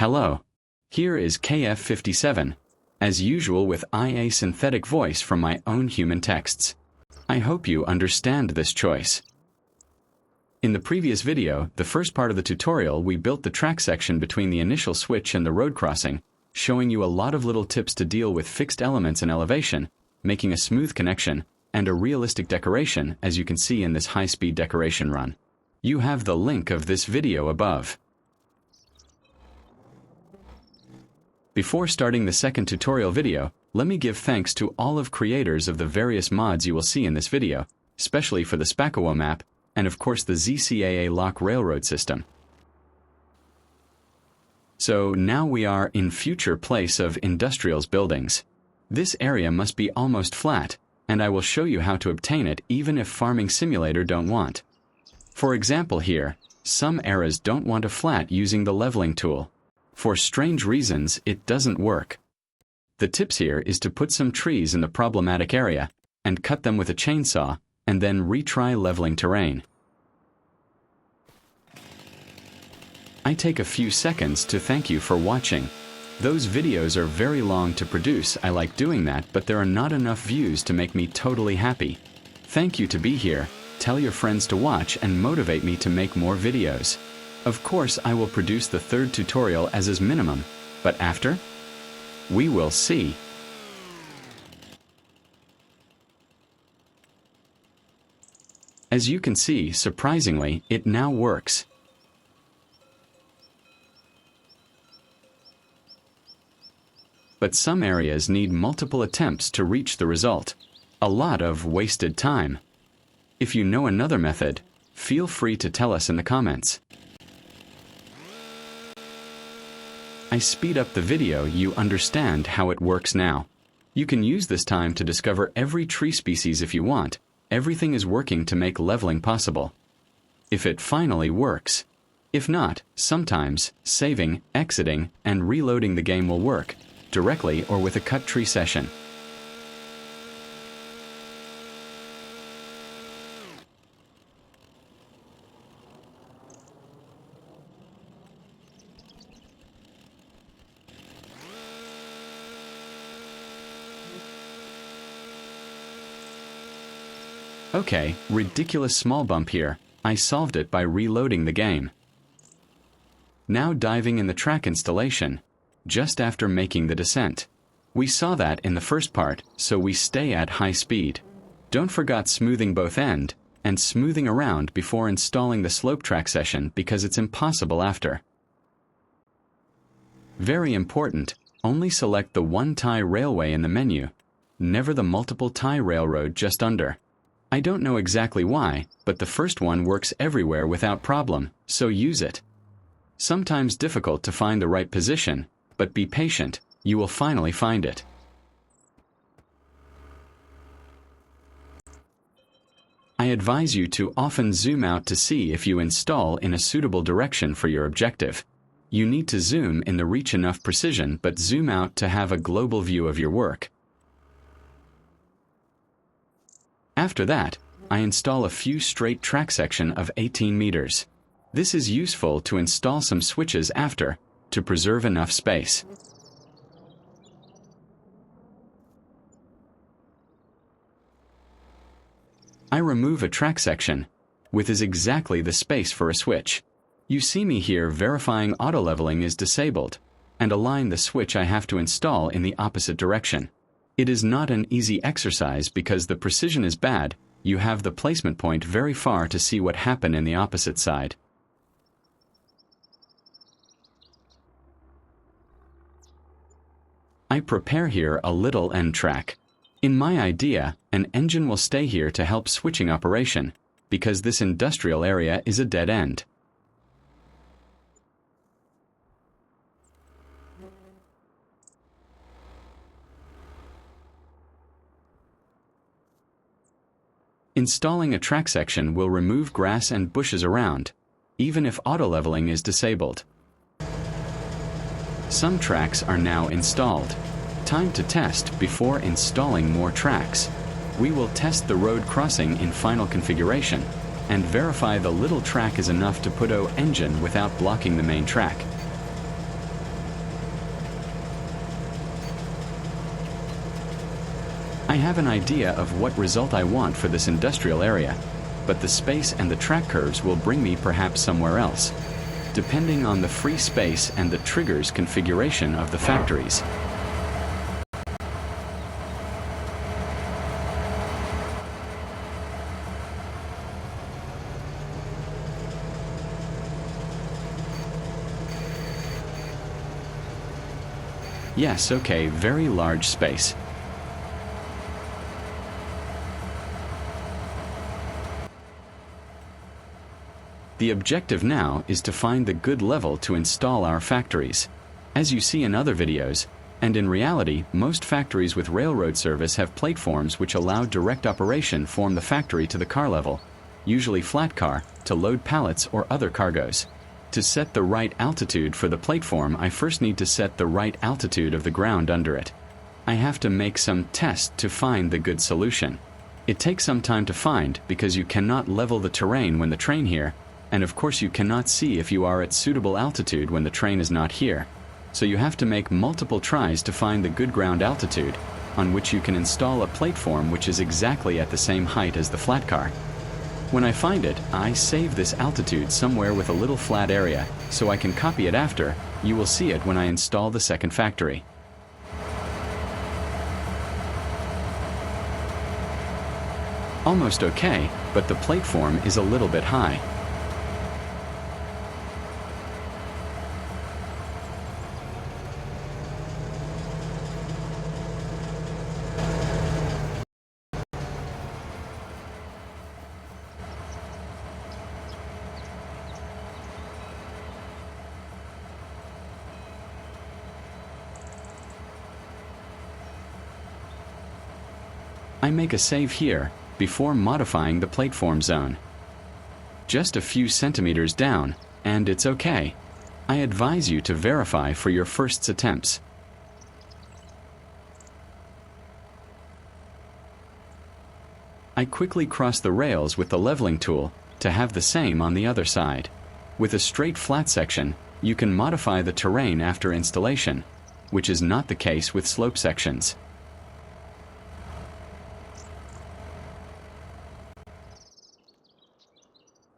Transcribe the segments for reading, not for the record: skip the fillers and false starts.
Hello. Here is KF57, as usual with IA synthetic voice from my own human texts. I hope you understand this choice. In the previous video, the first part of the tutorial, we built the track section between the initial switch and the road crossing, showing you a lot of little tips to deal with fixed elements and elevation, making a smooth connection, and a realistic decoration, as you can see in this high-speed decoration run. You have the link of this video above. Before starting the second tutorial video, let me give thanks to all of creators of the various mods you will see in this video, especially for the SZPAKOWO map, and of course the ZCAALOCK railroad system. So now we are in future place of industrials buildings. This area must be almost flat, and I will show you how to obtain it even if Farming Simulator don't want. For example here, some eras don't want a flat using the leveling tool. For strange reasons, it doesn't work. The tips here is to put some trees in the problematic area, and cut them with a chainsaw, and then retry leveling terrain. I take a few seconds to thank you for watching. Those videos are very long to produce. I like doing that, but there are not enough views to make me totally happy. Thank you to be here, tell your friends to watch and motivate me to make more videos. Of course, I will produce the third tutorial as is minimum, but after? We will see. As you can see, surprisingly, it now works. But some areas need multiple attempts to reach the result. A lot of wasted time. If you know another method, feel free to tell us in the comments. I speed up the video, you understand how it works now. You can use this time to discover every tree species if you want. Everything is working to make leveling possible. If it finally works. If not, sometimes saving, exiting, and reloading the game will work, directly or with a cut tree session. Okay, ridiculous small bump here. I solved it by reloading the game. Now diving in the track installation, just after making the descent. We saw that in the first part, so we stay at high speed. Don't forget smoothing both end, and smoothing around before installing the slope track session because it's impossible after. Very important, only select the one tie railway in the menu, never the multiple tie railroad just under. I don't know exactly why, but the first one works everywhere without problem, so use it. Sometimes difficult to find the right position, but be patient, you will finally find it. I advise you to often zoom out to see if you install in a suitable direction for your objective. You need to zoom in to reach enough precision, but zoom out to have a global view of your work. After that, I install a few straight track section of 18 meters. This is useful to install some switches after, to preserve enough space. I remove a track section, with is exactly the space for a switch. You see me here verifying auto leveling is disabled, and align the switch I have to install in the opposite direction. It is not an easy exercise because the precision is bad. You have the placement point very far to see what happened in the opposite side. I prepare here a little end track. In my idea, an engine will stay here to help switching operation, because this industrial area is a dead end. Installing a track section will remove grass and bushes around, even if auto leveling is disabled. Some tracks are now installed. Time to test before installing more tracks. We will test the road crossing in final configuration and verify the little track is enough to put an engine without blocking the main track. I have an idea of what result I want for this industrial area, but the space and the track curves will bring me perhaps somewhere else, depending on the free space and the triggers configuration of the factories. Yes, okay, very large space. The objective now is to find the good level to install our factories. As you see in other videos, and in reality, most factories with railroad service have platforms which allow direct operation from the factory to the car level, usually flat car, to load pallets or other cargoes. To set the right altitude for the platform, I first need to set the right altitude of the ground under it. I have to make some tests to find the good solution. It takes some time to find because you cannot level the terrain when the train here, and of course you cannot see if you are at suitable altitude when the train is not here. So you have to make multiple tries to find the good ground altitude on which you can install a platform which is exactly at the same height as the flat car. When I find it, I save this altitude somewhere with a little flat area so I can copy it after. You will see it when I install the second factory. Almost okay, but the platform is a little bit high. I make a save here before modifying the platform zone. Just a few centimeters down, and it's okay. I advise you to verify for your first attempts. I quickly cross the rails with the leveling tool to have the same on the other side. With a straight flat section, you can modify the terrain after installation, which is not the case with slope sections.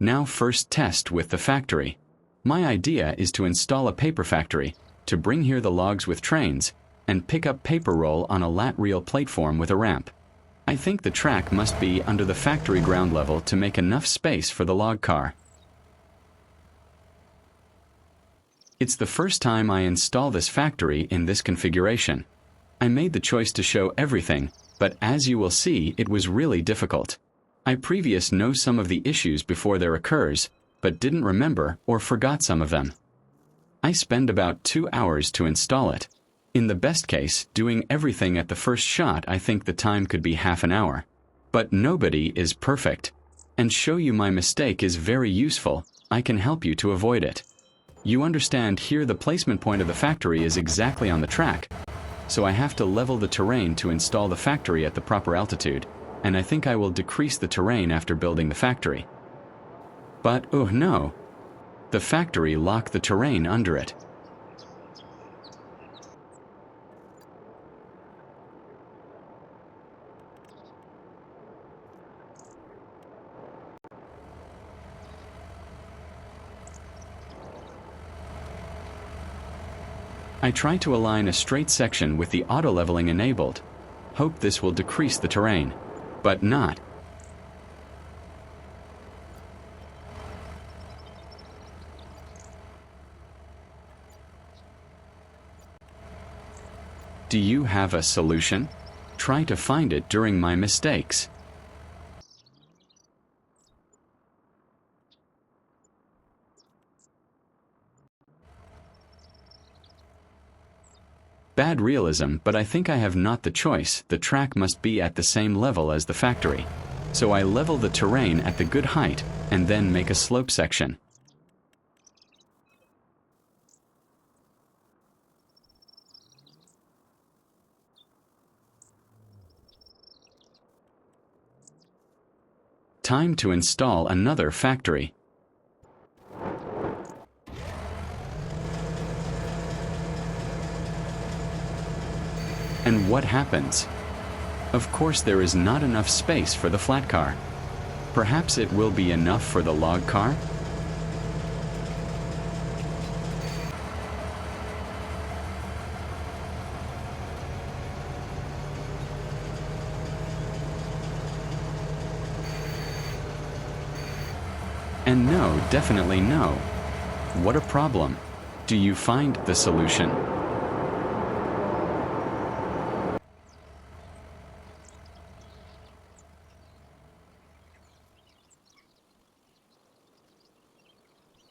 Now first test with the factory. My idea is to install a paper factory, to bring here the logs with trains, and pick up paper roll on a lat reel platform with a ramp. I think the track must be under the factory ground level to make enough space for the log car. It's the first time I install this factory in this configuration. I made the choice to show everything, but as you will see, it was really difficult. I previously know some of the issues before there occurs, but didn't remember or forgot some of them. I spend about 2 hours to install it. In the best case, doing everything at the first shot, I think the time could be half an hour. But nobody is perfect. And show you my mistake is very useful. I can help you to avoid it. You understand here the placement point of the factory is exactly on the track. So I have to level the terrain to install the factory at the proper altitude. And I think I will decrease the terrain after building the factory. But, oh no! The factory locked the terrain under it. I try to align a straight section with the auto-leveling enabled. Hope this will decrease the terrain. But not. Do you have a solution? Try to find it during my mistakes. Bad realism, but I think I have not the choice. The track must be at the same level as the factory. So I level the terrain at the good height and then make a slope section. Time to install another factory. And what happens? Of course, there is not enough space for the flat car. Perhaps it will be enough for the log car? And no, definitely no. What a problem. Do you find the solution?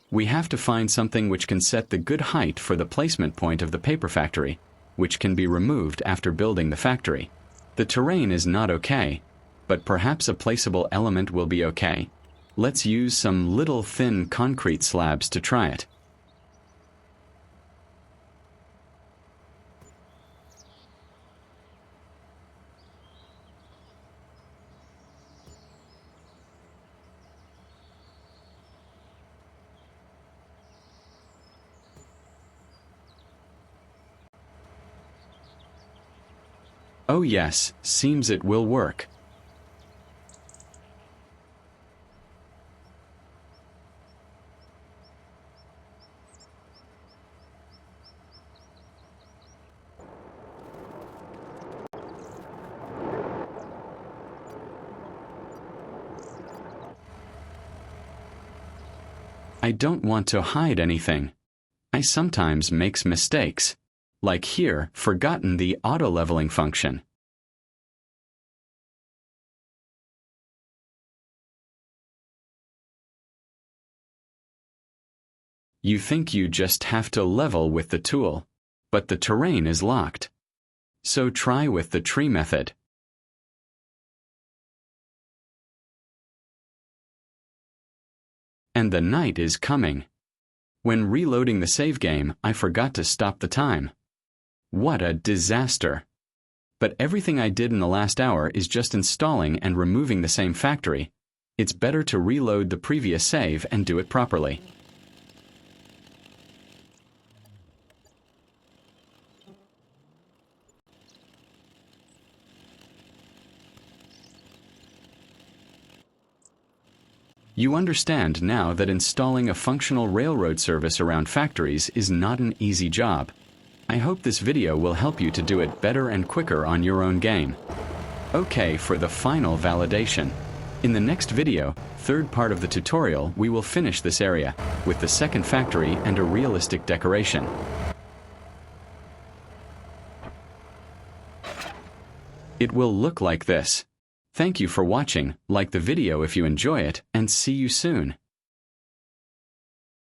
We have to find something which can set the good height for the placement point of the paper factory, which can be removed after building the factory. The terrain is not okay, but perhaps a placeable element will be okay. Let's use some little thin concrete slabs to try it. Oh yes, seems it will work. I don't want to hide anything. I sometimes makes mistakes. Like here, forgotten the auto-leveling function. You think you just have to level with the tool, but the terrain is locked. So try with the tree method. And the night is coming. When reloading the save game, I forgot to stop the time. What a disaster! But everything I did in the last hour is just installing and removing the same factory. It's better to reload the previous save and do it properly. You understand now that installing a functional railroad service around factories is not an easy job. I hope this video will help you to do it better and quicker on your own game. Okay, for the final validation. In the next video, third part of the tutorial, we will finish this area with the second factory and a realistic decoration. It will look like this. Thank you for watching, like the video if you enjoy it, and see you soon.